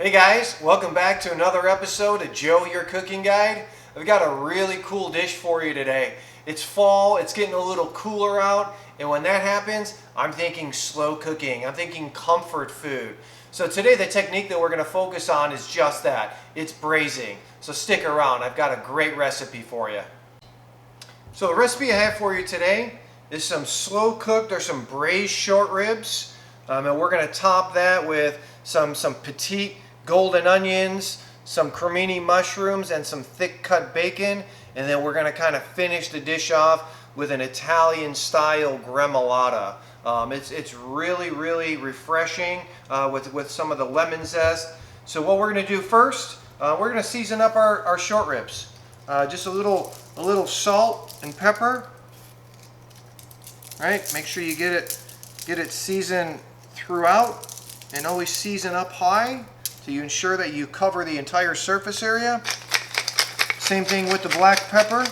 Hey guys, welcome back to another episode of Joe, Your Cooking Guide. I've got a really cool dish for you today. It's fall, it's getting a little cooler out, and when that happens, I'm thinking slow cooking. I'm thinking comfort food. So today the technique that we're going to focus on is just that. It's braising. So stick around, I've got a great recipe for you. So the recipe I have for you today is some slow cooked or some braised short ribs. And we're going to top that with some petite golden onions, some crimini mushrooms, and some thick cut bacon. And then we're going to kind of finish the dish off with an Italian Style Gremolata. It's really refreshing with some of the lemon zest. So what we're going to do first, we're going to season up our short ribs. Just a little salt and pepper. Right? Make sure you get it seasoned throughout, and always season up high so you ensure that you cover the entire surface area. Same thing with the black pepper.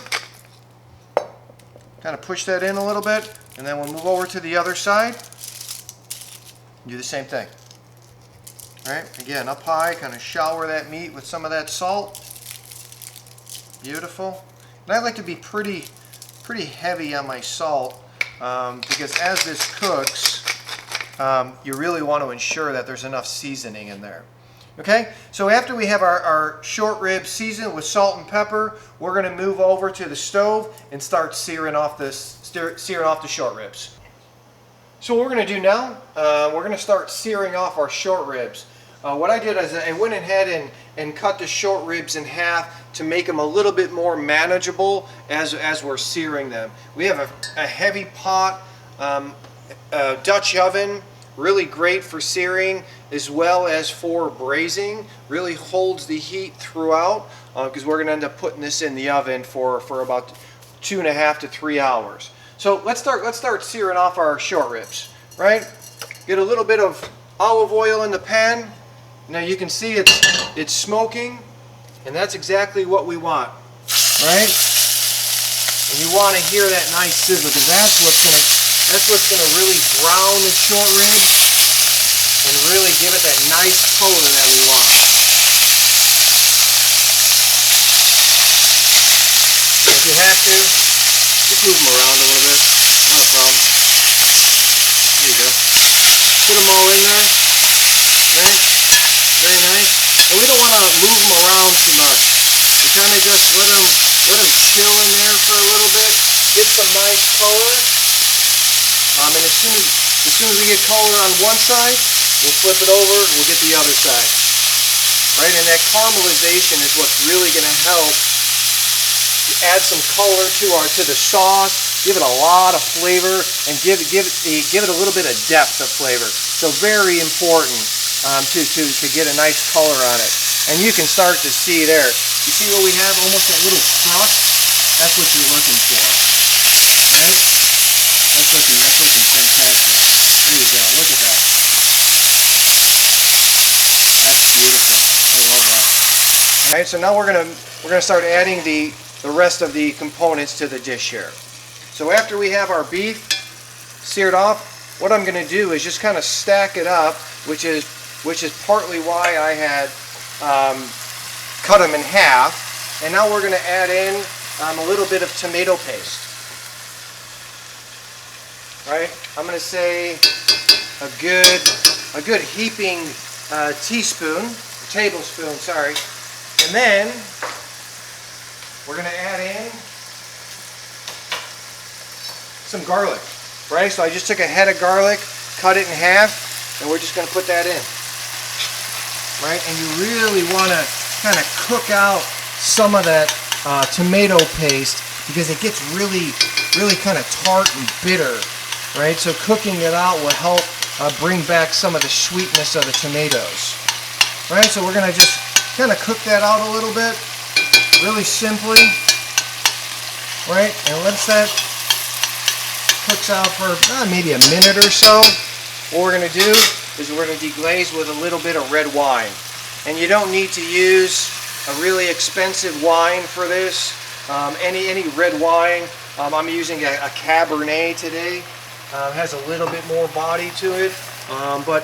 Kind of push that in a little bit, and then we'll move over to the other side. Do the same thing. All right, again, up high, kind of shower that meat with some of that salt. Beautiful. And I like to be pretty heavy on my salt because as this cooks, you really want to ensure that there's enough seasoning in there. Okay, so after we have our short ribs seasoned with salt and pepper, we're going to move over to the stove and start searing off the short ribs. So what we're going to do now, we're going to start searing off our short ribs. What I did is I went ahead and cut the short ribs in half to make them a little bit more manageable as we're searing them. We have a heavy pot, Dutch oven, really great for searing as well as for braising. Really holds the heat throughout because we're going to end up putting this in the oven for about 2.5 to 3 hours. So let's start searing off our short ribs. Right? Get a little bit of olive oil in the pan. Now you can see it's smoking, and that's exactly what we want. Right? And you want to hear that nice sizzle because that's what's going to really brown the short ribs and really give it that nice color that we want. If you have to, just move them around a little bit. Not a problem. There you go. Put them all in there. Right? Very nice. And we don't want to move them around too much. We kind of just let them chill in there for a little bit. Get some nice color. And as soon as we get color on one side, we'll flip it over, we'll get the other side. Right? And that caramelization is what's really going to help add some color to the sauce, give it a lot of flavor, and give it a little bit of depth of flavor. So very important to get a nice color on it. And you can start to see there. You see where we have almost that little crust? That's what you're looking for. Right? That's looking fantastic. There you go. Look at that. That's beautiful. I love that. All right, so now we're gonna start adding the rest of the components to the dish here. So after we have our beef seared off, what I'm gonna do is just kind of stack it up, which is partly why I had cut them in half. And now we're gonna add in a little bit of tomato paste. Right? I'm going to say a good heaping tablespoon, sorry. And then we're going to add in some garlic. Right? So I just took a head of garlic, cut it in half, and we're just going to put that in. Right? And you really want to kind of cook out some of that tomato paste because it gets really kind of tart and bitter. Right, so cooking it out will help bring back some of the sweetness of the tomatoes. Right, so we're going to just kind of cook that out a little bit, really simply. Right, and once that cooks out for maybe a minute or so, what we're going to do is we're going to deglaze with a little bit of red wine. And you don't need to use a really expensive wine for this. Any red wine. I'm using a Cabernet today. Has a little bit more body to it, but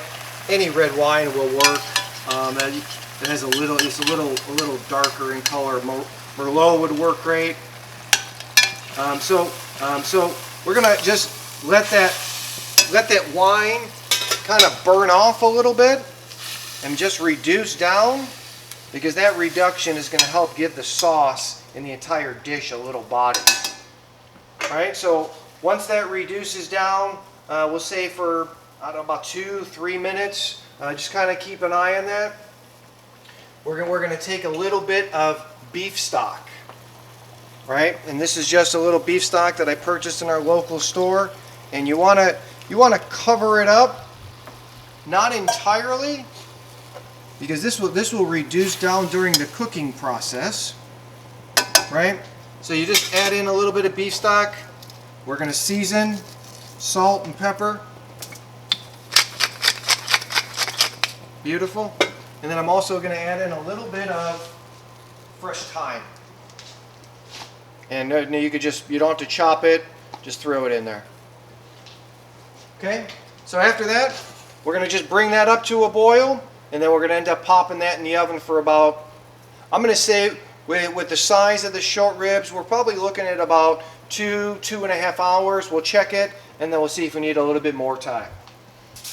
any red wine will work. It has it's a little darker in color. Merlot would work great. So we're gonna just let that wine kind of burn off a little bit and just reduce down, because that reduction is going to help give the sauce in the entire dish a little body. All right, so once that reduces down, we'll say for about 2-3 minutes. Just kind of keep an eye on that. We're going to take a little bit of beef stock, right? And this is just a little beef stock that I purchased in our local store. And you want to cover it up, not entirely, because this will reduce down during the cooking process, right? So you just add in a little bit of beef stock. We're going to season, salt and pepper. Beautiful. And then I'm also going to add in a little bit of fresh thyme. And you don't have to chop it, just throw it in there. Okay, so after that, we're going to just bring that up to a boil, and then we're going to end up popping that in the oven for about, I'm going to say, with the size of the short ribs, we're probably looking at about 2.5 hours. We'll check it, and then we'll see if we need a little bit more time.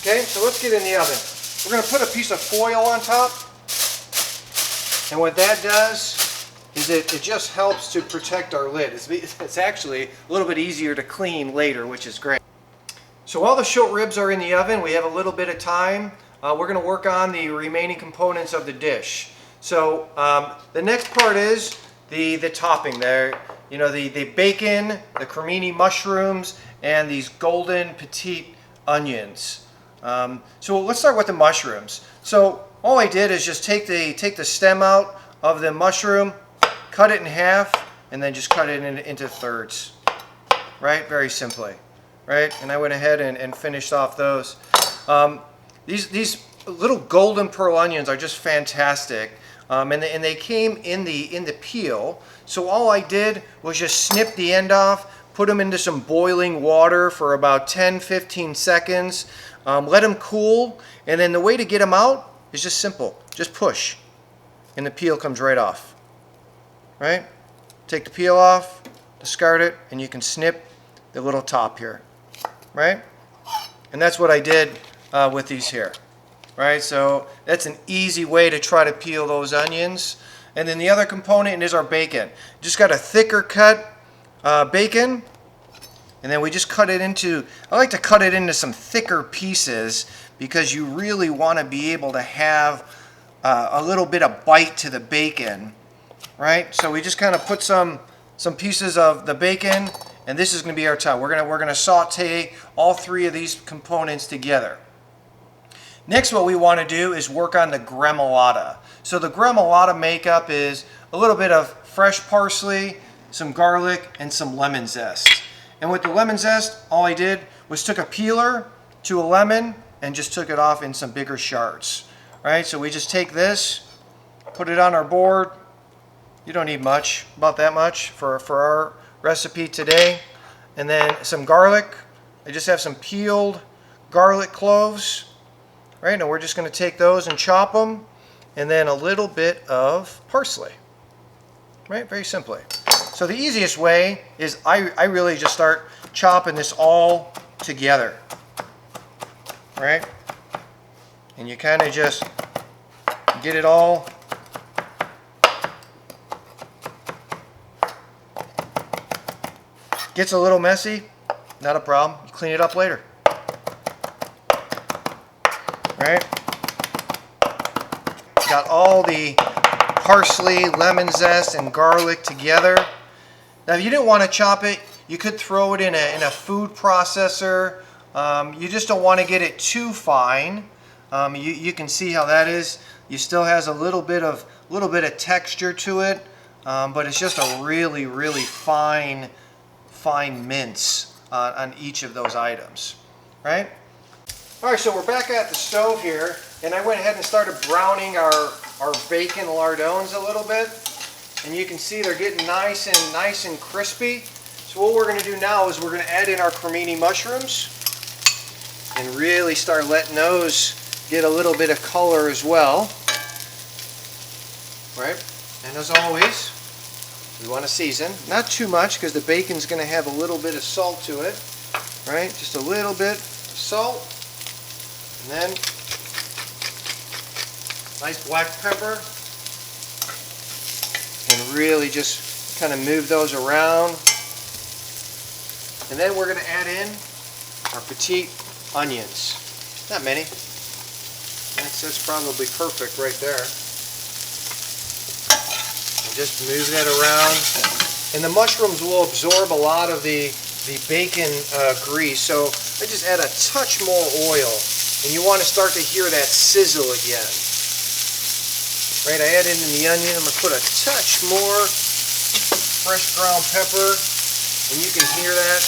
Okay, so let's get in the oven. We're going to put a piece of foil on top, and what that does is it just helps to protect our lid. It's actually a little bit easier to clean later, which is great. So while the short ribs are in the oven, we have a little bit of time. We're going to work on the remaining components of the dish. So the next part is the topping there. You know, the bacon, the crimini mushrooms, and these golden petite onions. So let's start with the mushrooms. So all I did is just take the stem out of the mushroom, cut it in half, and then just cut it into thirds. Right? Very simply. Right? And I went ahead and finished off those. These little golden pearl onions are just fantastic. And they came in the peel. So all I did was just snip the end off, put them into some boiling water for about 10-15 seconds, let them cool, and then the way to get them out is just simple. Just push, and the peel comes right off. Right? Take the peel off, discard it, and you can snip the little top here. Right? And that's what I did with these here. Right? So that's an easy way to try to peel those onions. And then the other component is our bacon. Just got a thicker cut bacon, and then we just cut it into, I like to cut it into some thicker pieces because you really want to be able to have a little bit of bite to the bacon. Right? So we just kind of put some pieces of the bacon, and this is going to be our top. We're going to saute all three of these components together. Next, what we want to do is work on the gremolata. So the gremolata makeup is a little bit of fresh parsley, some garlic, and some lemon zest. And with the lemon zest, all I did was took a peeler to a lemon and just took it off in some bigger shards. Right? So we just take this, put it on our board. You don't need much, about that much for our recipe today. And then some garlic. I just have some peeled garlic cloves. Right, now we're just going to take those and chop them, and then a little bit of parsley. Right, very simply. So the easiest way is I really just start chopping this all together. Right, and you kind of just get it all. Gets a little messy, not a problem. You clean it up later. Right? Got all the parsley, lemon zest, and garlic together. Now, if you didn't want to chop it, you could throw it in a food processor. You just don't want to get it too fine. You can see how that is. You still has a little bit of texture to it, but it's just a really, really fine mince on each of those items. Right? Alright, so we're back at the stove here, and I went ahead and started browning our bacon lardones a little bit. And you can see they're getting nice and crispy. So what we're going to do now is we're going to add in our crimini mushrooms and really start letting those get a little bit of color as well. right? And as always, we want to season. Not too much because the bacon's going to have a little bit of salt to it, right? Just a little bit of salt. And then nice black pepper. And really just kind of move those around. And then we're going to add in our petite onions. Not many. That's probably perfect right there. And just move that around. And the mushrooms will absorb a lot of the bacon grease, so I just add a touch more oil. And you want to start to hear that sizzle again. Right, I add in the onion. I'm going to put a touch more fresh ground pepper, and you can hear that.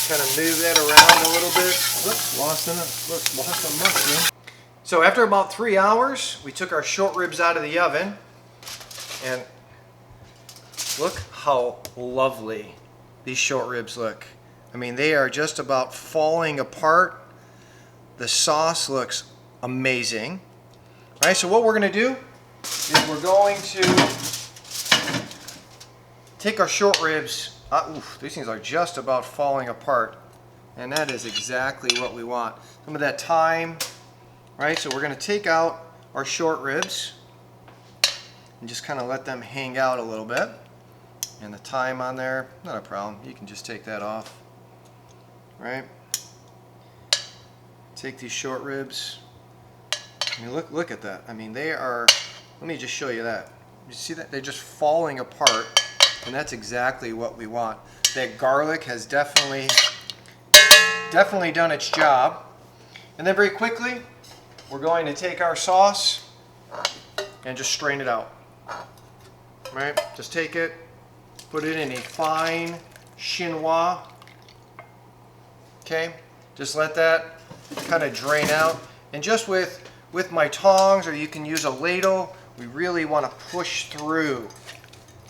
Kind of move that around a little bit. Whoops, lost a mushroom. So after about 3 hours, we took our short ribs out of the oven, and look how lovely these short ribs look. I mean, they are just about falling apart. The sauce looks amazing. All right, so what we're going to do is we're going to take our short ribs. These things are just about falling apart, and that is exactly what we want. Some of that thyme, right? So we're going to take out our short ribs and just kind of let them hang out a little bit. And the thyme on there, not a problem. You can just take that off, right? Take these short ribs. I mean, look at that. I mean, they are. Let me just show you that. You see that? They're just falling apart. And that's exactly what we want. That garlic has definitely done its job. And then very quickly, we're going to take our sauce and just strain it out. Right? Just take it, put it in a fine chinois. Okay? Just let that kind of drain out. And just with my tongs, or you can use a ladle, we really want to push through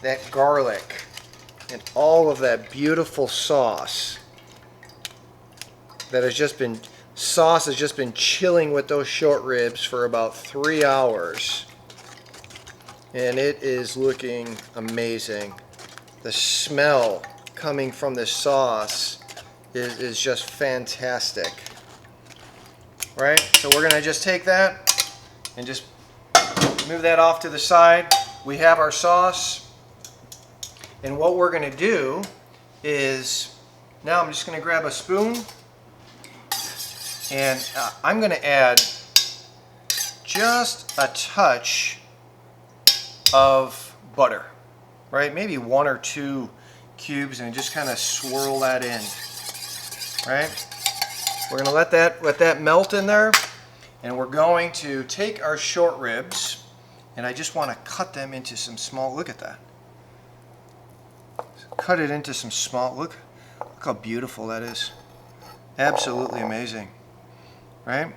that garlic and all of that beautiful sauce that has just been chilling with those short ribs for about 3 hours, and it is looking amazing. The smell coming from this sauce is just fantastic. Right? So we're going to just take that and just move that off to the side. We have our sauce. And what we're going to do is, now I'm just going to grab a spoon, and I'm going to add just a touch of butter, right? Maybe 1 or 2 cubes, and just kind of swirl that in, right? We're going to let that melt in there, and we're going to take our short ribs, and I just want to cut them into some small, look at that. Cut it into some small, look how beautiful that is. Absolutely amazing, right?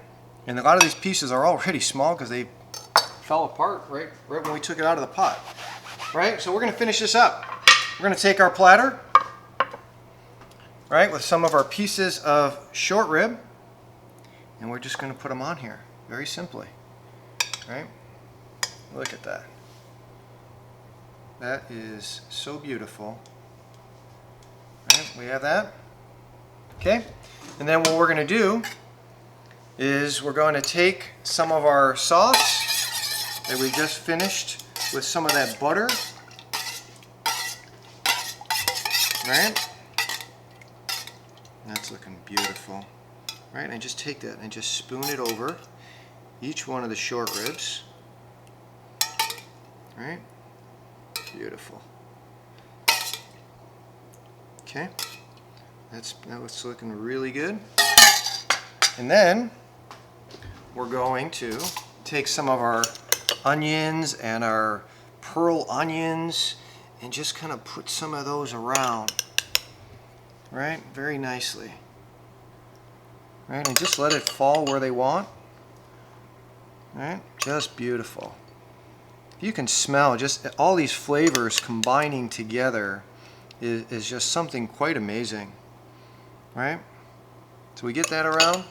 And a lot of these pieces are already small because they fell apart right when we took it out of the pot, right? So we're going to finish this up. We're going to take our platter, right, with some of our pieces of short rib, and we're just going to put them on here, very simply, right? Look at that. That is so beautiful. Right, we have that. Okay, and then what we're going to do is we're going to take some of our sauce that we just finished with some of that butter, right? That's looking beautiful, right? And just take that and just spoon it over each one of the short ribs, right? Beautiful. Okay, that's looking really good. And then we're going to take some of our onions and our pearl onions and just kind of put some of those around, right? Very nicely. Right, and just let it fall where they want. Right, just beautiful. You can smell just all these flavors combining together is just something quite amazing, right? So we get that around,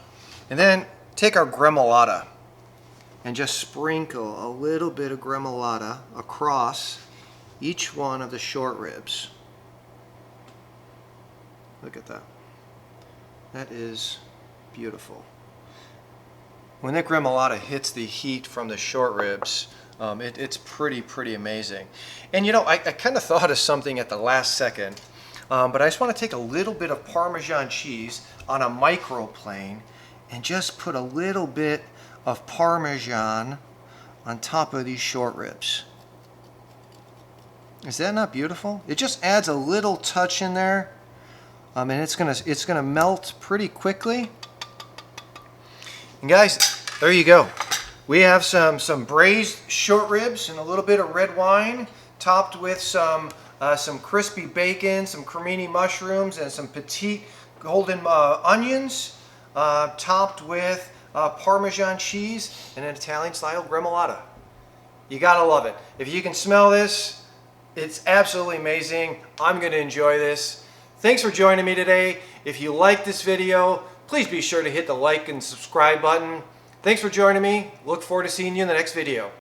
and then take our gremolata, and just sprinkle a little bit of gremolata across each one of the short ribs. Look at that. That is beautiful. When that gremolata hits the heat from the short ribs, it's pretty amazing. And you know, I kind of thought of something at the last second, but I just want to take a little bit of Parmesan cheese on a microplane and just put a little bit of Parmesan on top of these short ribs. Is that not beautiful? It just adds a little touch in there, and it's gonna melt pretty quickly. And guys, there you go. We have some braised short ribs and a little bit of red wine, topped with some crispy bacon, some crimini mushrooms, and some petite golden onions, topped with Parmesan cheese and an Italian style gremolata. You gotta love it. If you can smell this, it's absolutely amazing. I'm gonna enjoy this. Thanks for joining me today. If you like this video, please be sure to hit the like and subscribe button. Thanks for joining me. Look forward to seeing you in the next video.